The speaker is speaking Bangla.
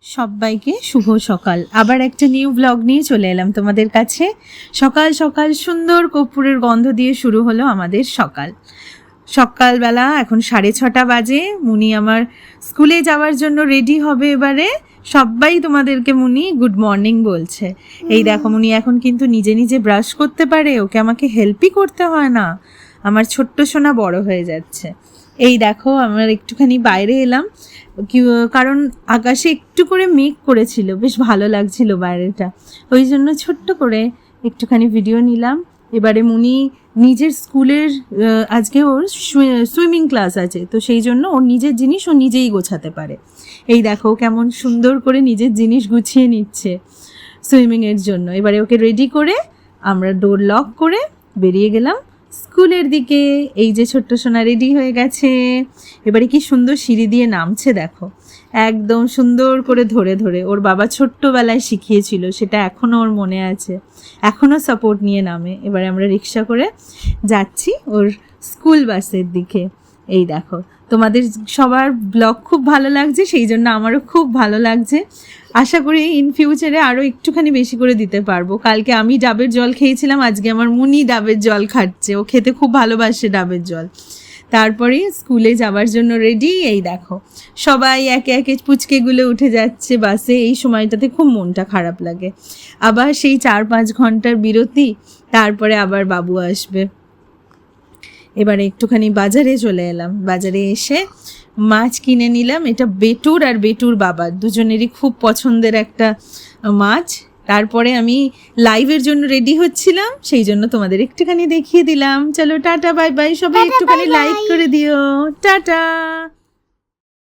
সবাইকে শুভ সকাল। আবার একটা নিউ ব্লগ নিয়ে চলে এলাম তোমাদের কাছে। সকাল সকাল সুন্দর কর্পূরের গন্ধ দিয়ে শুরু হলো আমাদের সকাল। সকালবেলা এখন 6:30 বাজে। মুনি আমার স্কুলে যাওয়ার জন্য রেডি হবে এবারে। সবাই তোমাদেরকে মুনি গুড মর্নিং বলছে। এই দেখো মুনি এখন কিন্তু নিজে নিজে ব্রাশ করতে পারে, ওকে আমাকে হেল্পই করতে হয় না। আমার ছোট্ট সোনা বড় হয়ে যাচ্ছে। এই দেখো আমার একটুখানি বাইরে এলাম, কারণ আকাশে একটু করে মেঘ করেছিল, বেশ ভালো লাগছিল বাইরেটা, ওই জন্য ছোট্ট করে একটুখানি ভিডিও নিলাম। এবারে মুনি নিজের স্কুলের আজকে ওর সুইমিং ক্লাস আছে, তো সেই জন্য ওর নিজের জিনিস ও নিজেই গোছাতে পারে। এই দেখো কেমন সুন্দর করে নিজের জিনিস গুছিয়ে নিচ্ছে সুইমিংয়ের জন্য। এবারে ওকে রেডি করে আমরা ডোর লক করে বেরিয়ে গেলাম স্কুলের দিকে। এই যে ছোট্ট সোনা রেডি হয়ে গেছে। এবারে কি সুন্দর সিঁড়ি দিয়ে নামছে দেখো, একদম সুন্দর করে ধরে ধরে। ওর বাবা ছোট্টবেলায় শিখিয়েছিল, সেটা এখনও ওর মনে আছে, এখনও সাপোর্ট নিয়ে নামে। এবারে আমরা রিক্সা করে যাচ্ছি ওর স্কুল বাসের দিকে। এই দেখো তোমাদের সবার ব্লগ খুব ভালো লাগছে, সেই জন্য আমারও খুব ভালো লাগছে। আশা করি ইন ফিউচারে আরও একটুখানি বেশি করে দিতে পারবো। কালকে আমি ডাবের জল খেয়েছিলাম, আজকে আমার মুনি ডাবের জল খাচ্ছে, ও খেতে খুব ভালোবাসে ডাবের জল। তারপরে স্কুলে যাওয়ার জন্য রেডি। এই দেখো সবাই একে একে পুচকেগুলো উঠে যাচ্ছে বাসে। এই সময়টাতে খুব মনটা খারাপ লাগে। আবার সেই 4-5 ঘন্টার বিরতি, তারপরে আবার বাবু আসবে। এবারে একটুখানি বাজারে চলে এলাম। বাজারে এসে মাছ কিনে নিলাম। এটা বেটুর আর বেটুর বাবার দুজনেরই খুব পছন্দের একটা মাছ। তারপরে আমি লাইভের জন্য রেডি হচ্ছিলাম, সেই জন্য তোমাদের একটুখানি দেখিয়ে দিলাম। চলো টাটা বাই বাই, সবাই একটুখানি লাইক করে দিও। টাটা।